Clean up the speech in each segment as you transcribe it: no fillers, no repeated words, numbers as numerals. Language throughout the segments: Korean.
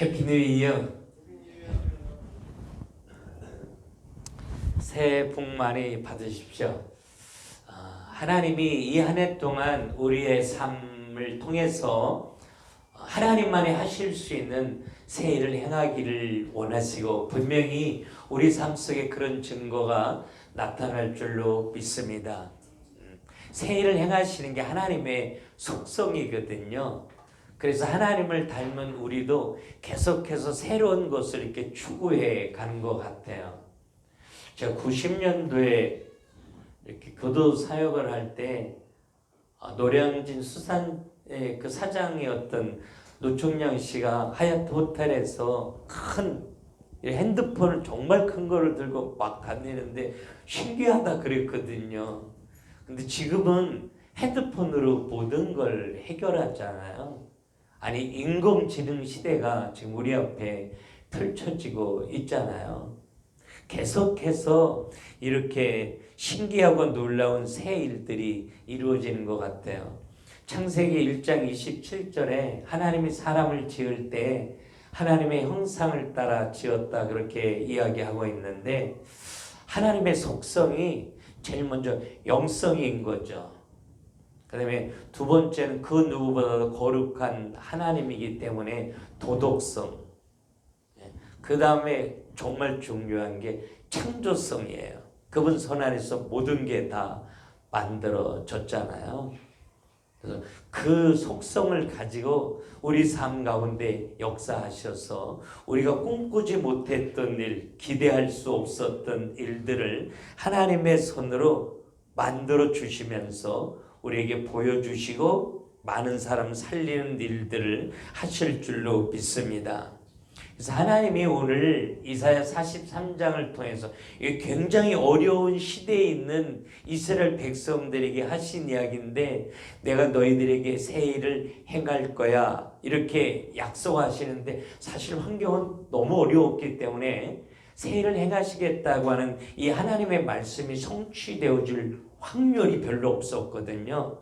해피 뉴 이어. 새해 복 많이 받으십시오. 하나님이 이 한 해 동안 우리의 삶을 통해서 하나님만이 하실 수 있는 새 일을 행하기를 원하시고 분명히 우리 삶 속에 그런 증거가 나타날 줄로 믿습니다. 새 일을 행하시는 게 하나님의 속성이거든요. 그래서 하나님을 닮은 우리도 계속해서 새로운 것을 이렇게 추구해 가는 것 같아요. 제가 90년도에 이렇게 교도 사역을 할 때 노량진 수산의 그 사장이었던 노총양 씨가 하얏트 호텔에서 큰 핸드폰을 정말 큰 거를 들고 막 다니는데 신기하다 그랬거든요. 근데 지금은 핸드폰으로 모든 걸 해결하잖아요. 아니, 인공지능 시대가 지금 우리 앞에 펼쳐지고 있잖아요. 계속해서 이렇게 신기하고 놀라운 새 일들이 이루어지는 것 같아요. 창세기 1장 27절에 하나님이 사람을 지을 때 하나님의 형상을 따라 지었다 그렇게 이야기하고 있는데, 하나님의 속성이 제일 먼저 영성인 거죠. 그 다음에 두 번째는 그 누구보다도 거룩한 하나님이기 때문에 도덕성. 그 다음에 정말 중요한 게 창조성이에요. 그분 손 안에서 모든 게 다 만들어졌잖아요. 그래서 그 속성을 가지고 우리 삶 가운데 역사하셔서 우리가 꿈꾸지 못했던 일, 기대할 수 없었던 일들을 하나님의 손으로 만들어 주시면서 우리에게 보여주시고 많은 사람 살리는 일들을 하실 줄로 믿습니다. 그래서 하나님이 오늘 이사야 43장을 통해서 굉장히 어려운 시대에 있는 이스라엘 백성들에게 하신 이야기인데, 내가 너희들에게 새 일을 행할 거야 이렇게 약속하시는데, 사실 환경은 너무 어려웠기 때문에 새 일을 행하시겠다고 하는 이 하나님의 말씀이 성취되어질 확률이 별로 없었거든요.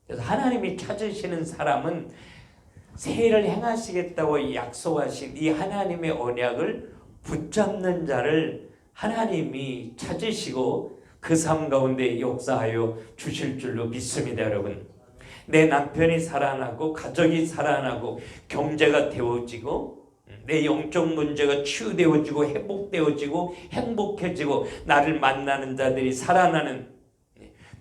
그래서 하나님이 찾으시는 사람은 새 일을 행하시겠다고 약속하신 이 하나님의 언약을 붙잡는 자를 하나님이 찾으시고 그 삶 가운데 역사하여 주실 줄로 믿습니다. 여러분, 내 남편이 살아나고 가족이 살아나고 경제가 되어지고 내 영적 문제가 치유되어지고 회복되어지고 행복해지고 나를 만나는 자들이 살아나는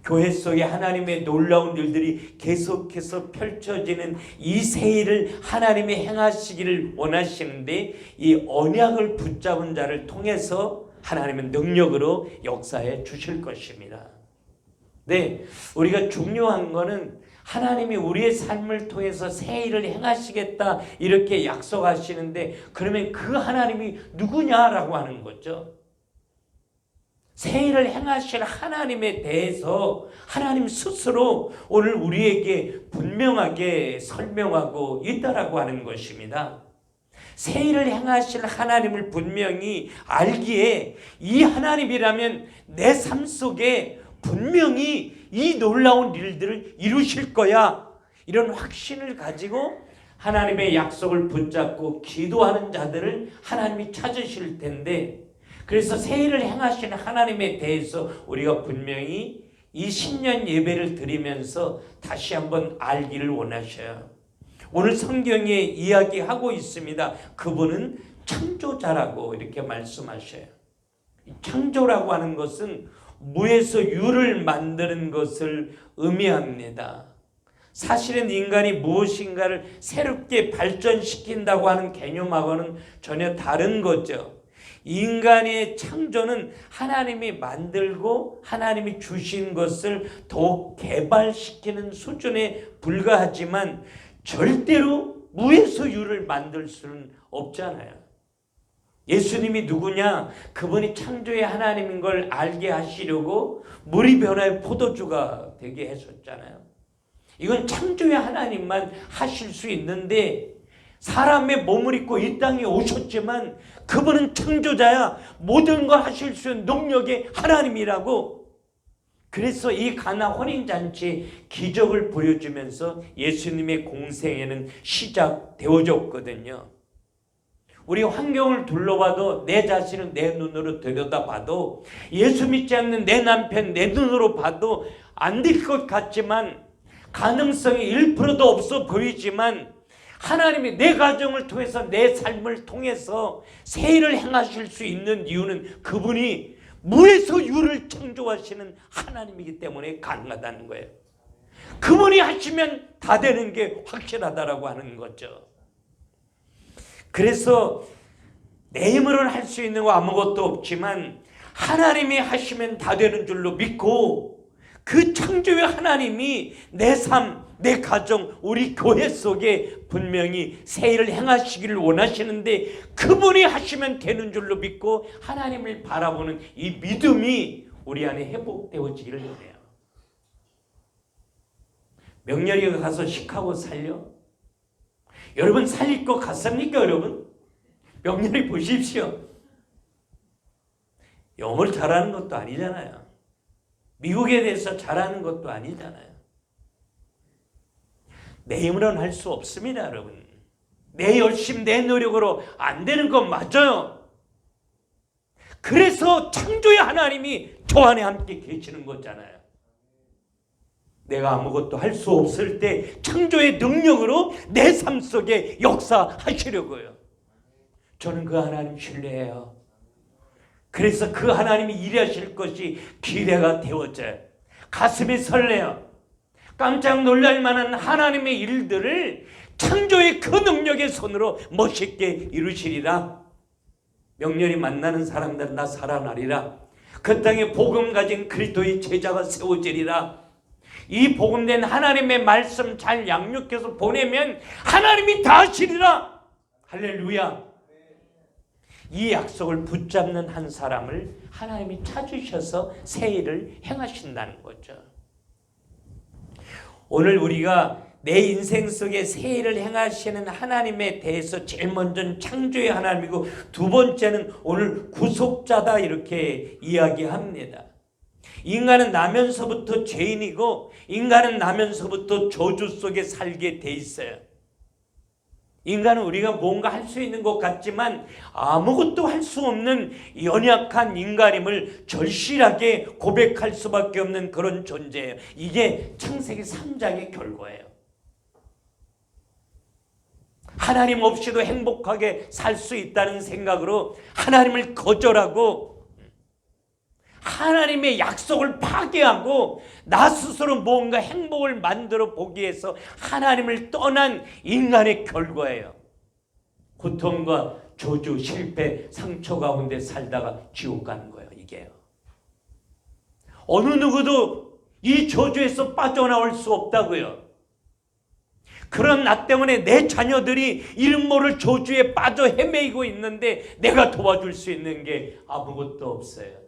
교회 속에 하나님의 놀라운 일들이 계속해서 펼쳐지는 이 새 일을 하나님이 행하시기를 원하시는데, 이 언약을 붙잡은 자를 통해서 하나님은 능력으로 역사해 주실 것입니다. 네, 우리가 중요한 거는 하나님이 우리의 삶을 통해서 새 일을 행하시겠다 이렇게 약속하시는데, 그러면 그 하나님이 누구냐라고 하는 거죠. 새 일을 행하실 하나님에 대해서 하나님 스스로 오늘 우리에게 분명하게 설명하고 있다라고 하는 것입니다. 새 일을 행하실 하나님을 분명히 알기에 이 하나님이라면 내 삶 속에 분명히 이 놀라운 일들을 이루실 거야, 이런 확신을 가지고 하나님의 약속을 붙잡고 기도하는 자들을 하나님이 찾으실 텐데, 그래서 새 일을 행하시는 하나님에 대해서 우리가 분명히 이 신년 예배를 드리면서 다시 한번 알기를 원하셔요. 오늘 성경에 이야기하고 있습니다. 그분은 창조자라고 이렇게 말씀하셔요. 창조라고 하는 것은 무에서 유를 만드는 것을 의미합니다. 사실은 인간이 무엇인가를 새롭게 발전시킨다고 하는 개념하고는 전혀 다른 거죠. 인간의 창조는 하나님이 만들고 하나님이 주신 것을 더욱 개발시키는 수준에 불과하지만 절대로 무에서 유를 만들 수는 없잖아요. 예수님이 누구냐? 그분이 창조의 하나님인 걸 알게 하시려고 물이 변화해 포도주가 되게 하셨잖아요. 이건 창조의 하나님만 하실 수 있는데, 사람의 몸을 입고 이 땅에 오셨지만 그분은 창조자야, 모든 걸 하실 수 있는 능력의 하나님이라고. 그래서 이 가나 혼인잔치 기적을 보여주면서 예수님의 공생애는 시작되어졌거든요. 우리 환경을 둘러봐도 내 자신을 내 눈으로 들여다봐도 예수 믿지 않는 내 남편 내 눈으로 봐도 안 될 것 같지만 가능성이 1%도 없어 보이지만 하나님이 내 가정을 통해서 내 삶을 통해서 새 일을 행하실 수 있는 이유는 그분이 무에서 유를 창조하시는 하나님이기 때문에 가능하다는 거예요. 그분이 하시면 다 되는 게 확실하다라고 하는 거죠. 그래서 내 힘으로는 할 수 있는 거 아무것도 없지만 하나님이 하시면 다 되는 줄로 믿고 그 창조의 하나님이 내 삶, 내 가정, 우리 교회 속에 분명히 새 일을 행하시기를 원하시는데 그분이 하시면 되는 줄로 믿고 하나님을 바라보는 이 믿음이 우리 안에 회복되어지기를 원해요. 명렬이가 가서 시카고 살려? 여러분 살릴 것 같습니까 여러분? 명렬히 보십시오. 영어를 잘하는 것도 아니잖아요. 미국에 대해서 잘하는 것도 아니잖아요. 내 힘으로는 할 수 없습니다 여러분. 내 열심 내 노력으로 안 되는 건 맞아요. 그래서 창조의 하나님이 저 안에 함께 계시는 거잖아요. 내가 아무것도 할 수 없을 때 창조의 능력으로 내 삶 속에 역사하시려고요. 저는 그 하나님 신뢰해요. 그래서 그 하나님이 일하실 것이 기대가 되어져요. 가슴이 설레요. 깜짝 놀랄 만한 하나님의 일들을 창조의 그 능력의 손으로 멋있게 이루시리라. 명렬히 만나는 사람들은 다 살아나리라. 그 땅에 복음 가진 그리스도의 제자가 세워지리라. 이 복음된 하나님의 말씀 잘 양육해서 보내면 하나님이 다 하시리라. 할렐루야. 이 약속을 붙잡는 한 사람을 하나님이 찾으셔서 새 일을 행하신다는 거죠. 오늘 우리가 내 인생 속에 새 일을 행하시는 하나님에 대해서 제일 먼저는 창조의 하나님이고 두 번째는 오늘 구속자다 이렇게 이야기합니다. 인간은 나면서부터 죄인이고 인간은 나면서부터 저주 속에 살게 돼 있어요. 인간은 우리가 뭔가 할 수 있는 것 같지만 아무것도 할 수 없는 연약한 인간임을 절실하게 고백할 수밖에 없는 그런 존재예요. 이게 창세기 3장의 결과예요. 하나님 없이도 행복하게 살 수 있다는 생각으로 하나님을 거절하고 하나님의 약속을 파괴하고 나 스스로 뭔가 행복을 만들어 보기 위해서 하나님을 떠난 인간의 결과예요. 고통과 저주, 실패, 상처 가운데 살다가 지옥 가는 거예요. 이게요. 어느 누구도 이 저주에서 빠져나올 수 없다고요. 그런 나 때문에 내 자녀들이 이름 모를 저주에 빠져 헤매이고 있는데 내가 도와줄 수 있는 게 아무것도 없어요.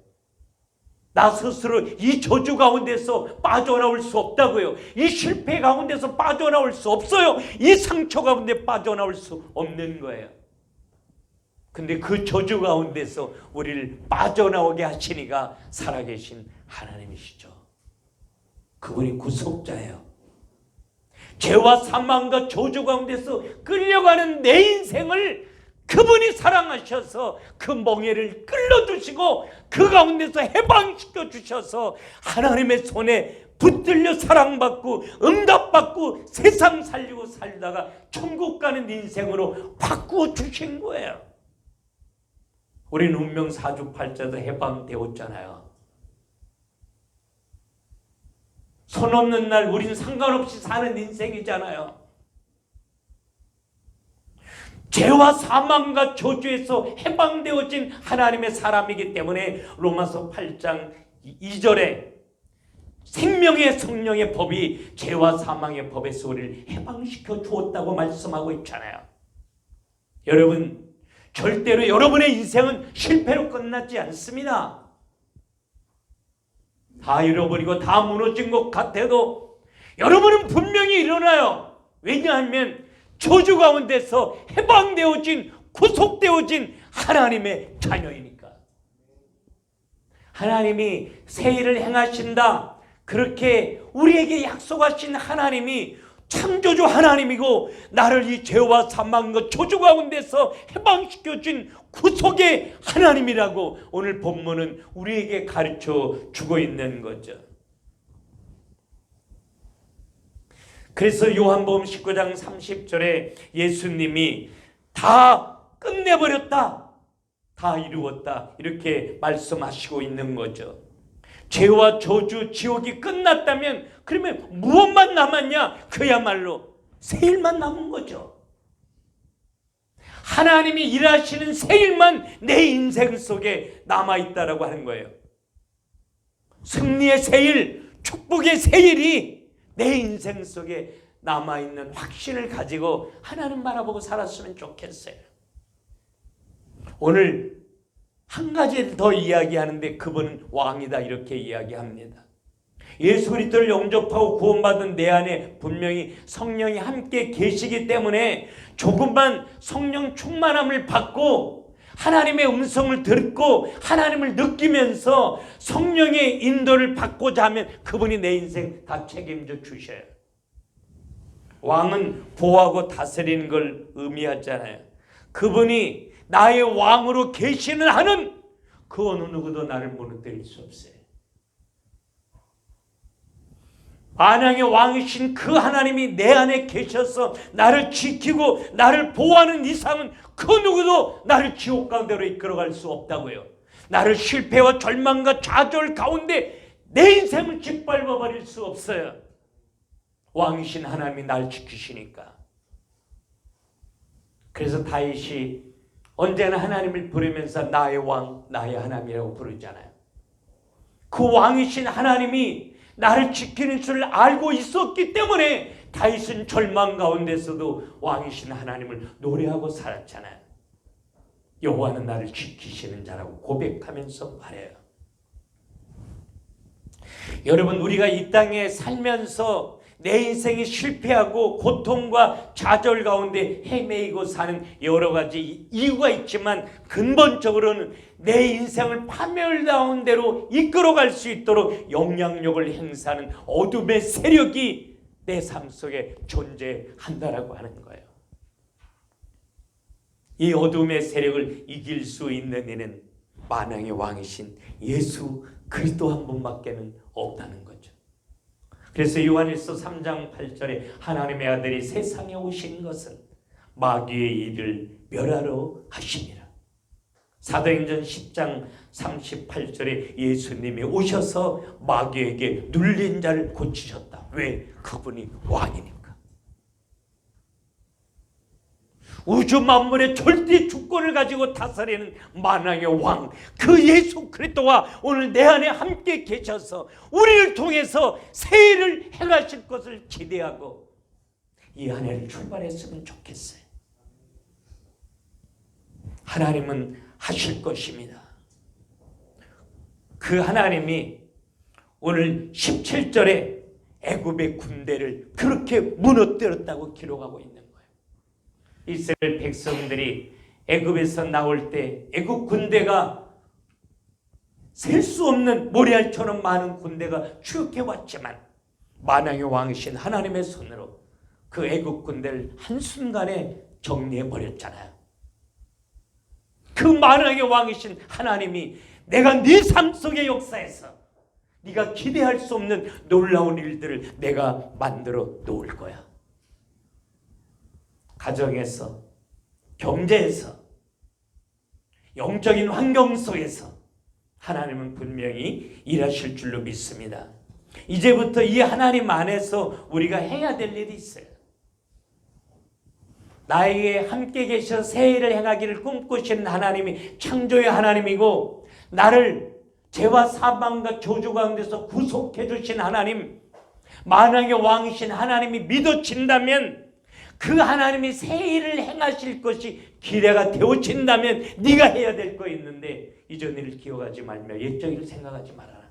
나 스스로 이 저주 가운데서 빠져나올 수 없다고요. 이 실패 가운데서 빠져나올 수 없어요. 이 상처 가운데 빠져나올 수 없는 거예요. 근데 그 저주 가운데서 우리를 빠져나오게 하시니가 살아계신 하나님이시죠. 그분이 구속자예요. 죄와 사망과 저주 가운데서 끌려가는 내 인생을 그분이 사랑하셔서 그 멍에를 끌어주시고 그 가운데서 해방시켜 주셔서 하나님의 손에 붙들려 사랑받고 응답받고 세상 살리고 살다가 천국 가는 인생으로 바꾸어 주신 거예요. 우리는 운명 사주팔자도 해방되었잖아요. 손 없는 날 우리는 상관없이 사는 인생이잖아요. 죄와 사망과 저주에서 해방되어진 하나님의 사람이기 때문에 로마서 8장 2절에 생명의 성령의 법이 죄와 사망의 법에서 우리를 해방시켜 주었다고 말씀하고 있잖아요. 여러분, 절대로 여러분의 인생은 실패로 끝나지 않습니다. 다 잃어버리고 다 무너진 것 같아도 여러분은 분명히 일어나요. 왜냐하면 저주 가운데서 해방되어진 구속되어진 하나님의 자녀이니까. 하나님이 새 일을 행하신다 그렇게 우리에게 약속하신 하나님이 창조주 하나님이고 나를 이 죄와 사망과 저주 가운데서 해방시켜준 구속의 하나님이라고 오늘 본문은 우리에게 가르쳐 주고 있는 거죠. 그래서 요한복음 19장 30절에 예수님이 다 끝내버렸다, 다 이루었다 이렇게 말씀하시고 있는 거죠. 죄와 저주, 지옥이 끝났다면 그러면 무엇만 남았냐? 그야말로 새 일만 남은 거죠. 하나님이 일하시는 새 일만 내 인생 속에 남아있다라고 하는 거예요. 승리의 새 일, 축복의 새 일이 내 인생 속에 남아있는 확신을 가지고 하나님 바라보고 살았으면 좋겠어요. 오늘 한 가지 더 이야기하는데 그분은 왕이다 이렇게 이야기합니다. 예수 그리스도를 영접하고 구원받은 내 안에 분명히 성령이 함께 계시기 때문에 조금만 성령 충만함을 받고 하나님의 음성을 듣고 하나님을 느끼면서 성령의 인도를 받고자 하면 그분이 내 인생 다 책임져 주셔요. 왕은 보호하고 다스리는 걸 의미하잖아요. 그분이 나의 왕으로 계시는 한은 그 어느 누구도 나를 무너뜨릴 수 없어요. 만왕의 왕이신 그 하나님이 내 안에 계셔서 나를 지키고 나를 보호하는 이상은 그 누구도 나를 지옥 가운데로 이끌어갈 수 없다고요. 나를 실패와 절망과 좌절 가운데 내 인생을 짓밟아버릴 수 없어요. 왕이신 하나님이 날 지키시니까. 그래서 다윗이 언제나 하나님을 부르면서 나의 왕, 나의 하나님이라고 부르잖아요. 그 왕이신 하나님이 나를 지키는 줄 알고 있었기 때문에 다윗은 절망 가운데서도 왕이신 하나님을 노래하고 살았잖아요. 여호와는 나를 지키시는 자라고 고백하면서 말해요. 여러분, 우리가 이 땅에 살면서 내 인생이 실패하고 고통과 좌절 가운데 헤매이고 사는 여러 가지 이유가 있지만 근본적으로는 내 인생을 파멸다운 대로 이끌어갈 수 있도록 영향력을 행사하는 어둠의 세력이 내 삶 속에 존재한다라고 하는 거예요. 이 어둠의 세력을 이길 수 있는 이는 만왕의 왕이신 예수 그리스도 한 분밖에는 없다는 거죠. 그래서 요한일서 3장 8절에 하나님의 아들이 세상에 오신 것은 마귀의 일을 멸하러 하심이라. 사도행전 10장 38절에 예수님이 오셔서 마귀에게 눌린 자를 고치셨다. 왜? 그분이 왕이니까. 우주 만물의 절대 주권을 가지고 다스리는 만왕의 왕, 그 예수 그리스도와 오늘 내 안에 함께 계셔서 우리를 통해서 새 일을 행하실 것을 기대하고 이 한 해를 출발했으면 좋겠어요. 하나님은 하실 것입니다. 그 하나님이 오늘 17절에 애굽의 군대를 그렇게 무너뜨렸다고 기록하고 있는 거예요. 이스라엘 백성들이 애굽에서 나올 때 애굽 군대가 셀 수 없는 모래알처럼 많은 군대가 추격해 왔지만 만왕의 왕이신 하나님의 손으로 그 애굽 군대를 한순간에 정리해 버렸잖아요. 그 만왕의 왕이신 하나님이 내가 네 삶 속의 역사에서 네가 기대할 수 없는 놀라운 일들을 내가 만들어 놓을 거야. 가정에서, 경제에서, 영적인 환경 속에서 하나님은 분명히 일하실 줄로 믿습니다. 이제부터 이 하나님 안에서 우리가 해야 될 일이 있어요. 나에게 함께 계셔 새 일을 행하기를 꿈꾸시는 하나님이 창조의 하나님이고 나를 죄와 사망과 저주 가운데서 구속해 주신 하나님, 만왕의 왕이신 하나님이 믿어진다면 그 하나님이 새 일을 행하실 것이 기대가 되어진다면 네가 해야 될 거 있는데 이전 일을 기억하지 말며 옛적 일을 생각하지 말아라.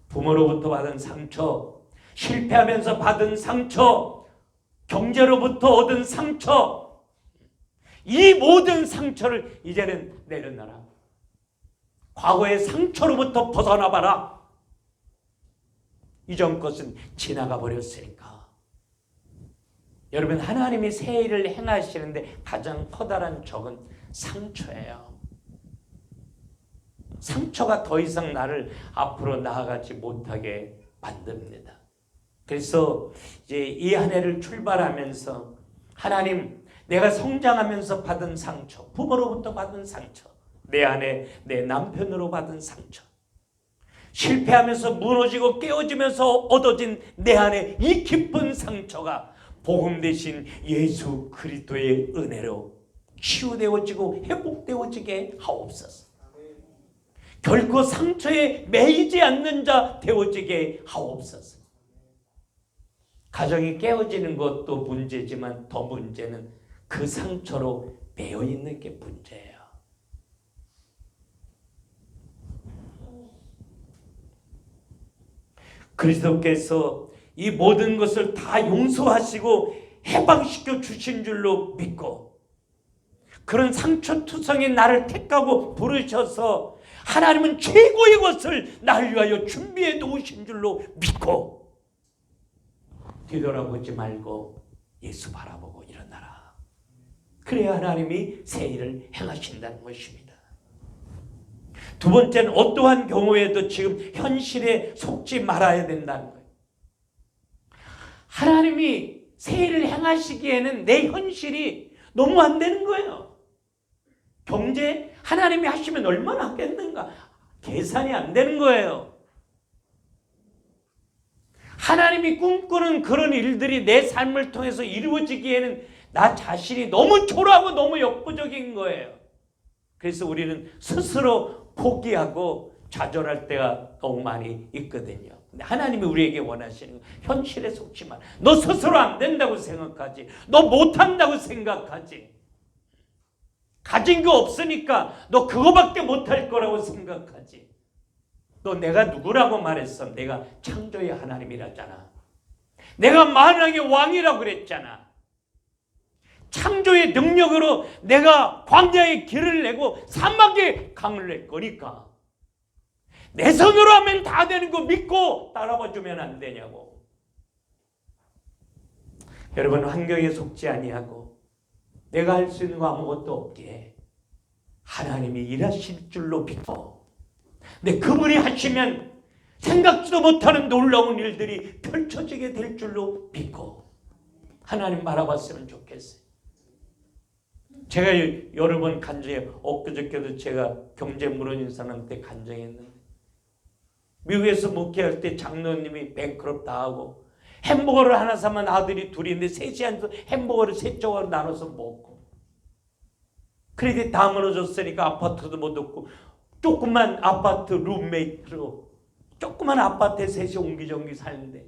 부모로부터 받은 상처, 실패하면서 받은 상처, 경제로부터 얻은 상처, 이 모든 상처를 이제는 내려놔라. 과거의 상처로부터 벗어나봐라. 이전 것은 지나가 버렸으니까. 여러분, 하나님이 새 일을 행하시는데 가장 커다란 적은 상처예요. 상처가 더 이상 나를 앞으로 나아가지 못하게 만듭니다. 그래서 이제 이 한 해를 출발하면서 하나님, 내가 성장하면서 받은 상처, 부모로부터 받은 상처, 내 아내, 내 남편으로 받은 상처, 실패하면서 무너지고 깨어지면서 얻어진 내 안에 이 깊은 상처가 복음 대신 예수 그리스도의 은혜로 치유되어지고 회복되어지게 하옵소서. 결코 상처에 매이지 않는 자 되어지게 하옵소서. 가정이 깨어지는 것도 문제지만 더 문제는 그 상처로 매여 있는 게 문제예요. 그리스도께서 이 모든 것을 다 용서하시고 해방시켜 주신 줄로 믿고, 그런 상처투성인 나를 택하고 부르셔서 하나님은 최고의 것을 나를 위하여 준비해 놓으신 줄로 믿고, 뒤돌아보지 말고 예수 바라보고 일어나라. 그래야 하나님이 새 일을 행하신다는 것입니다. 두 번째는 어떠한 경우에도 지금 현실에 속지 말아야 된다는 거예요. 하나님이 새 일을 행하시기에는 내 현실이 너무 안 되는 거예요. 경제 하나님이 하시면 얼마나 하겠는가? 계산이 안 되는 거예요. 하나님이 꿈꾸는 그런 일들이 내 삶을 통해서 이루어지기에는 나 자신이 너무 초라하고 너무 역부족인 거예요. 그래서 우리는 스스로 포기하고 좌절할 때가 너무 많이 있거든요. 근데 하나님이 우리에게 원하시는 건 현실에 속지 마. 너 스스로 안 된다고 생각하지. 너 못한다고 생각하지. 가진 거 없으니까 너 그거밖에 못할 거라고 생각하지. 너 내가 누구라고 말했어? 내가 창조의 하나님이라잖아. 내가 만왕의 왕이라고 그랬잖아. 창조의 능력으로 내가 광야의 길을 내고 사막의 강을 낼 거니까 내 손으로 하면 다 되는 거 믿고 따라와 주면 안 되냐고. 여러분, 환경에 속지 아니하고 내가 할 수 있는 거 아무것도 없기에 하나님이 일하실 줄로 믿고, 근데 그분이 하시면 생각지도 못하는 놀라운 일들이 펼쳐지게 될 줄로 믿고 하나님 바라봤으면 좋겠어요. 제가 여러 번 간증해, 엊그저께도 제가 경제 무너진 사람한테 간증했는데, 미국에서 목회할 때 장로님이 뱅크럽 당하고 햄버거를 하나 사면 아들이 둘인데 셋이 앉아서 햄버거를 세 조각으로 나눠서 먹고, 크레딧 다 무너졌으니까 아파트도 못 얻고 조그만 아파트 룸메이트로 조그만 아파트에 셋이 옹기종기 사는데,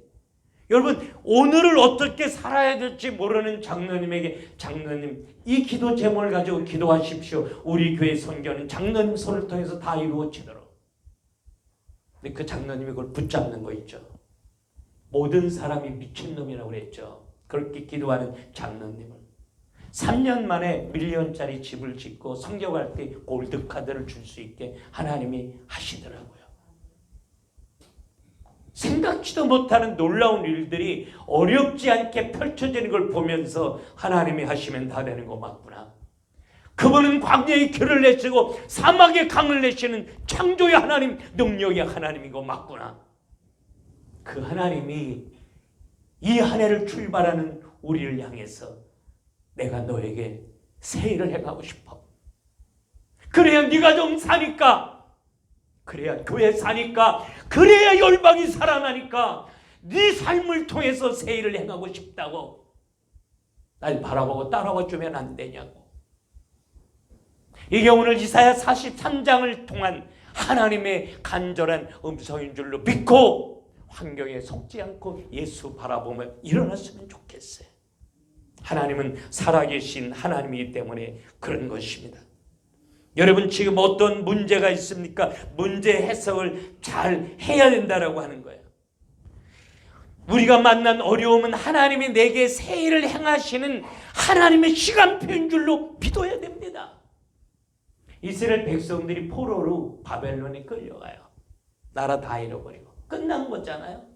여러분, 오늘을 어떻게 살아야 될지 모르는 장로님에게, 장로님 이 기도 제목을 가지고 기도하십시오. 우리 교회 선교는 장로님 손을 통해서 다 이루어지도록. 근데 그 장로님이 그걸 붙잡는 거 있죠. 모든 사람이 미친놈이라고 그랬죠. 그렇게 기도하는 장로님을 3년 만에 밀리언짜리 집을 짓고 성경할 때 골드카드를 줄 수 있게 하나님이 하시더라고요. 생각지도 못하는 놀라운 일들이 어렵지 않게 펼쳐지는 걸 보면서 하나님이 하시면 다 되는 거 맞구나. 그분은 광야의 길을 내시고 사막의 강을 내시는 창조의 하나님, 능력의 하나님인 거 맞구나. 그 하나님이 이 한 해를 출발하는 우리를 향해서 내가 너에게 새 일을 행하고 싶어. 그래야 네 가정 사니까, 그래야 교회 사니까, 그래야 열방이 살아나니까 네 삶을 통해서 새 일을 행하고 싶다고 날 바라보고 따라와 주면 안 되냐고. 이게 오늘 이사야 43장을 통한 하나님의 간절한 음성인 줄로 믿고 환경에 속지 않고 예수 바라보며 일어났으면 좋겠어요. 하나님은 살아계신 하나님이기 때문에 그런 것입니다. 여러분, 지금 어떤 문제가 있습니까? 문제 해석을 잘 해야 된다라고 하는 거예요. 우리가 만난 어려움은 하나님이 내게 새 일을 행하시는 하나님의 시간표인 줄로 믿어야 됩니다. 이스라엘 백성들이 포로로 바벨론에 끌려가요. 나라 다 잃어버리고 끝난 거잖아요.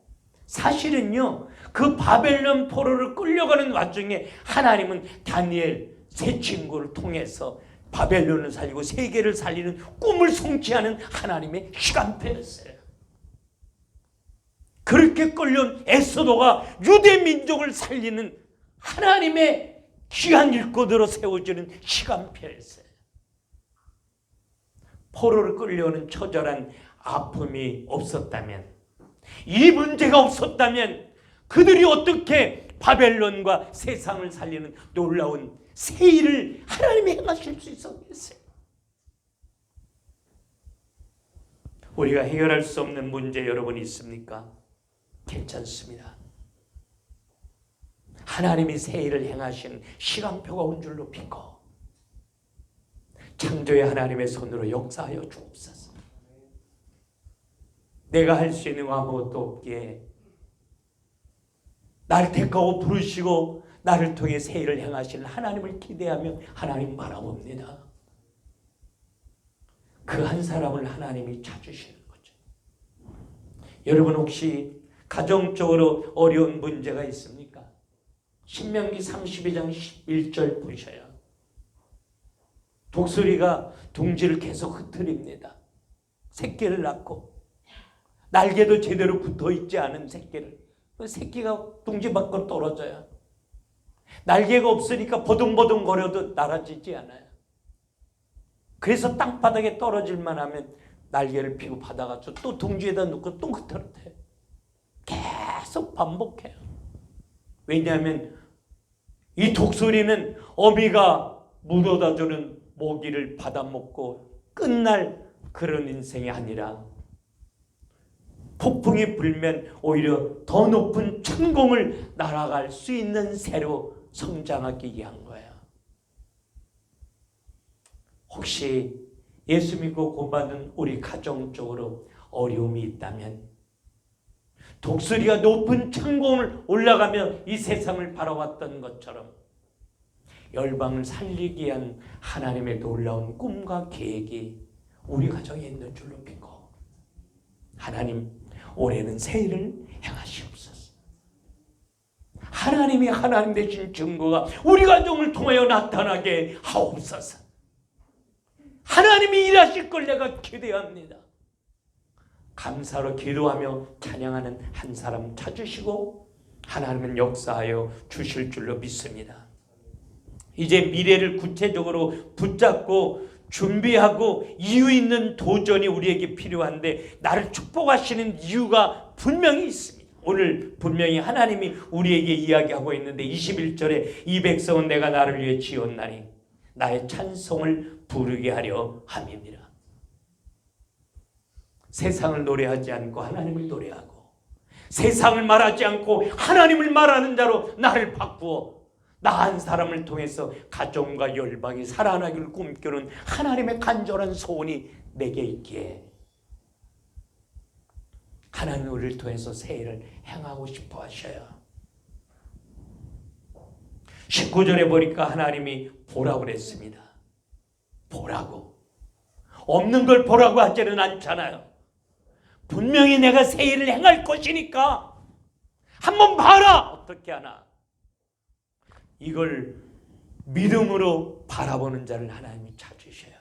사실은요, 그 바벨론 포로를 끌려가는 와중에 하나님은 다니엘 세 친구를 통해서 바벨론을 살리고 세계를 살리는 꿈을 성취하는 하나님의 시간표였어요. 그렇게 끌려온 에스더가 유대 민족을 살리는 하나님의 귀한 일꾼으로 세워지는 시간표였어요. 포로를 끌려오는 처절한 아픔이 없었다면, 이 문제가 없었다면 그들이 어떻게 바벨론과 세상을 살리는 놀라운 새 일을 하나님이 행하실 수 있었겠어요? 우리가 해결할 수 없는 문제 여러분 있습니까? 괜찮습니다. 하나님이 새 일을 행하신 시간표가 온 줄로 믿고 창조의 하나님의 손으로 역사하여 주옵소서. 내가 할 수 있는 거 아무것도 없기에 나를 택하고 부르시고 나를 통해 새 일을 행하시는 하나님을 기대하며 하나님 바라봅니다. 그 한 사람을 하나님이 찾으시는 거죠. 여러분 혹시 가정적으로 어려운 문제가 있습니까? 신명기 32장 1절 보셔요. 독수리가 둥지를 계속 흩트립니다. 새끼를 낳고 날개도 제대로 붙어있지 않은 새끼를, 그 새끼가 둥지 밖으로 떨어져요. 날개가 없으니까 버둥버둥 거려도 날아지지 않아요. 그래서 땅바닥에 떨어질만 하면 날개를 피고 받아가지고 또 둥지에다 놓고 또 흩어져요. 계속 반복해요. 왜냐하면 이 독수리는 어미가 물어다주는 모기를 받아먹고 끝날 그런 인생이 아니라 폭풍이 불면 오히려 더 높은 천공을 날아갈 수 있는 새로 성장하기 위한 거예요. 혹시 예수 믿고 구원받은 우리 가정적으로 어려움이 있다면, 독수리가 높은 천공을 올라가며 이 세상을 바라봤던 것처럼 열방을 살리기 위한 하나님의 놀라운 꿈과 계획이 우리 가정에 있는 줄로 믿고, 하나님 올해는 새 일을 행하시옵소서. 하나님이 하나님 되신 증거가 우리 가정을 통하여 나타나게 하옵소서. 하나님이 일하실 걸 내가 기대합니다. 감사로 기도하며 찬양하는 한 사람 찾으시고 하나님은 역사하여 주실 줄로 믿습니다. 이제 미래를 구체적으로 붙잡고 준비하고 이유 있는 도전이 우리에게 필요한데, 나를 축복하시는 이유가 분명히 있습니다. 오늘 분명히 하나님이 우리에게 이야기하고 있는데 21절에 이 백성은 내가 나를 위해 지었나니 나의 찬송을 부르게 하려 함입니다. 세상을 노래하지 않고 하나님을 노래하고, 세상을 말하지 않고 하나님을 말하는 자로 나를 바꾸어 나 한 사람을 통해서 가정과 열방이 살아나기를 꿈꾸는 하나님의 간절한 소원이 내게 있기에 하나님 우리를 통해서 새 일을 행하고 싶어 하셔요. 19절에 보니까 하나님이 보라고 그랬습니다. 보라고. 없는 걸 보라고 하지는 않잖아요. 분명히 내가 새 일을 행할 것이니까 한번 봐라. 어떻게 하나. 이걸 믿음으로 바라보는 자를 하나님이 찾으셔요.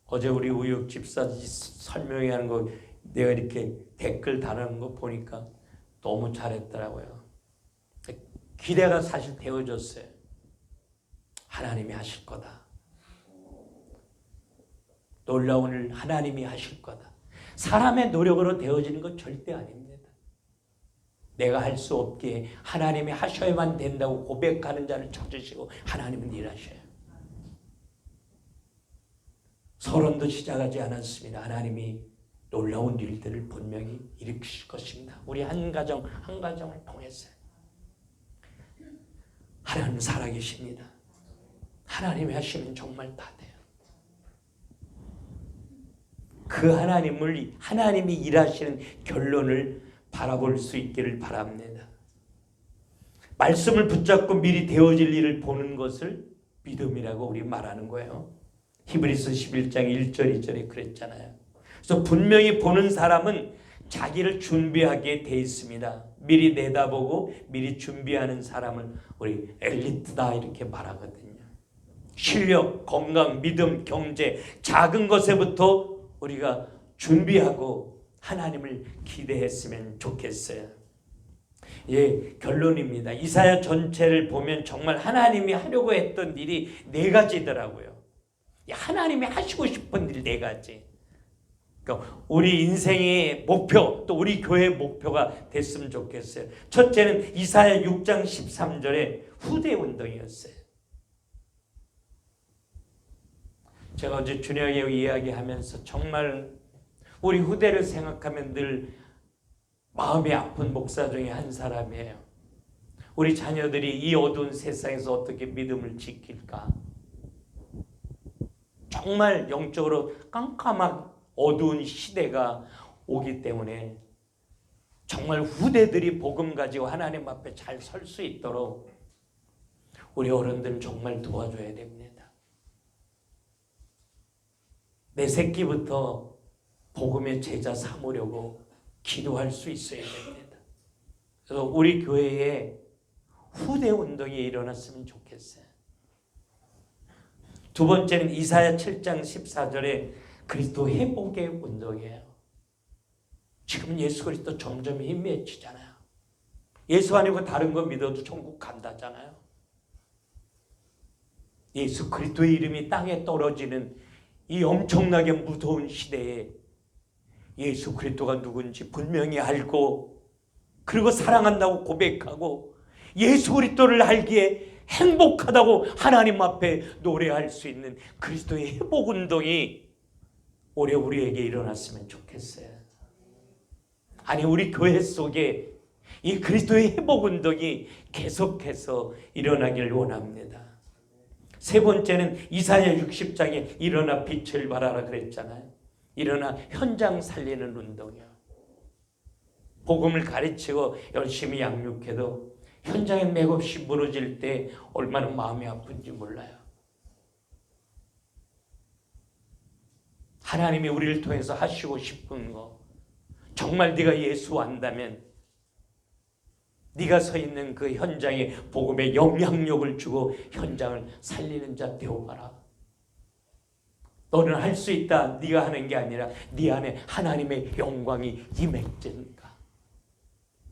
어제 우리 우혁 집사 설명회 하는 거 내가 이렇게 댓글 달아놓은 거 보니까 너무 잘했더라고요. 기대가 사실 되어졌어요. 하나님이 하실 거다. 놀라운 일 하나님이 하실 거다. 사람의 노력으로 되어지는 건 절대 아닙니다. 내가 할 수 없기에 하나님이 하셔야만 된다고 고백하는 자를 찾으시고 하나님은 일하셔요. 서론도 시작하지 않았습니다. 하나님이 놀라운 일들을 분명히 일으키실 것입니다. 우리 한 가정 한 가정을 통해서. 하나님 살아계십니다. 하나님이 하시면 정말 다 돼요. 그 하나님이 일하시는 결론을 바라볼 수 있기를 바랍니다. 말씀을 붙잡고 미리 되어질 일을 보는 것을 믿음이라고 우리 말하는 거예요. 히브리서 11장 1절 2절에 그랬잖아요. 그래서 분명히 보는 사람은 자기를 준비하게 돼 있습니다. 미리 내다보고 미리 준비하는 사람을 우리 엘리트다 이렇게 말하거든요. 실력, 건강, 믿음, 경제 작은 것에부터 우리가 준비하고 하나님을 기대했으면 좋겠어요. 예, 결론입니다. 이사야 전체를 보면 정말 하나님이 하려고 했던 일이 4가지더라고요. 하나님이 하시고 싶은 일 4가지. 그러니까 우리 인생의 목표, 또 우리 교회의 목표가 됐으면 좋겠어요. 첫째는 이사야 6장 13절의 후대 운동이었어요. 제가 어제 준영이 이야기하면서 정말 우리 후대를 생각하면 늘 마음이 아픈 목사 중에 한 사람이에요. 우리 자녀들이 이 어두운 세상에서 어떻게 믿음을 지킬까? 정말 영적으로 깜깜한 어두운 시대가 오기 때문에 정말 후대들이 복음 가지고 하나님 앞에 잘 설 수 있도록 우리 어른들 정말 도와줘야 됩니다. 내 새끼부터 복음의 제자 삼으려고 기도할 수 있어야 됩니다. 그래서 우리 교회에 후대 운동이 일어났으면 좋겠어요. 두 번째는 이사야 7장 14절에 그리스도 회복의 운동이에요. 지금 예수 그리스도 점점 희미해지잖아요. 예수 아니고 다른 거 믿어도 천국 간다잖아요. 예수 그리스도의 이름이 땅에 떨어지는 이 엄청나게 무서운 시대에 예수 그리스도가 누군지 분명히 알고 그리고 사랑한다고 고백하고 예수 그리스도를 알기에 행복하다고 하나님 앞에 노래할 수 있는 그리스도의 회복 운동이 올해 우리에게 일어났으면 좋겠어요. 아니 우리 교회 속에 이 그리스도의 회복 운동이 계속해서 일어나기를 원합니다. 세 번째는 이사야 60장에 일어나 빛을 발하라 그랬잖아요. 일어나 현장 살리는 운동이요. 복음을 가르치고 열심히 양육해도 현장에 맥없이 무너질 때 얼마나 마음이 아픈지 몰라요. 하나님이 우리를 통해서 하시고 싶은 거 정말 네가 예수 안다면 네가 서 있는 그 현장에 복음의 영향력을 주고 현장을 살리는 자 되어봐라. 너는 할 수 있다. 네가 하는 게 아니라 네 안에 하나님의 영광이 임했으니까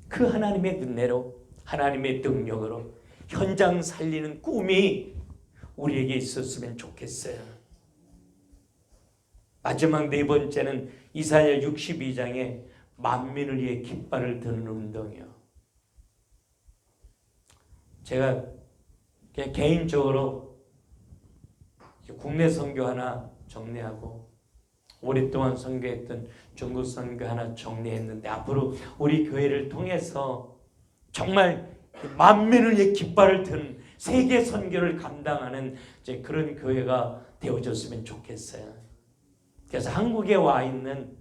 그 하나님의 은혜로 하나님의 능력으로 현장 살리는 꿈이 우리에게 있었으면 좋겠어요. 마지막 네 번째는 이사야 62장에 만민을 위해 깃발을 드는 운동이요. 제가 그냥 개인적으로 국내 선교 하나 정리하고 오랫동안 선교했던 중국 선교 하나 정리했는데 앞으로 우리 교회를 통해서 정말 만민을 위해 깃발을 드는 세계 선교를 감당하는 이제 그런 교회가 되어졌으면 좋겠어요. 그래서 한국에 와 있는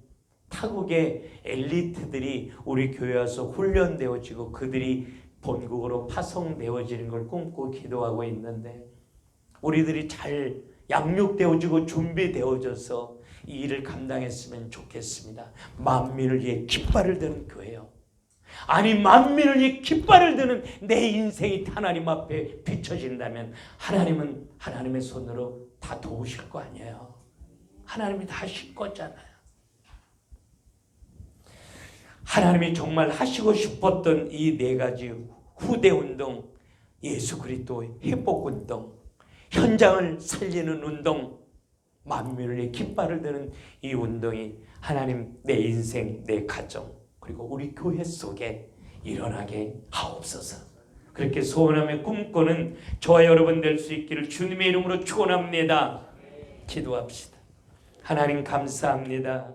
타국의 엘리트들이 우리 교회에 와서 훈련되어지고 그들이 본국으로 파송되어지는 걸 꿈꾸고 기도하고 있는데 우리들이 잘 양육되어지고 준비되어져서 이 일을 감당했으면 좋겠습니다. 만민을 위해 깃발을 드는 교회요. 아니 만민을 위해 깃발을 드는 내 인생이 하나님 앞에 비춰진다면 하나님은 하나님의 손으로 다 도우실 거 아니에요. 하나님이 다 하실 거잖아요. 하나님이 정말 하시고 싶었던 이 4가지 후대 운동, 예수 그리스도의 회복 운동, 현장을 살리는 운동, 만민을 위해 깃발을 드는 이 운동이 하나님 내 인생, 내 가정 그리고 우리 교회 속에 일어나게 하옵소서. 그렇게 소원하며 꿈꾸는 저와 여러분 될 수 있기를 주님의 이름으로 축원합니다. 기도합시다. 하나님 감사합니다.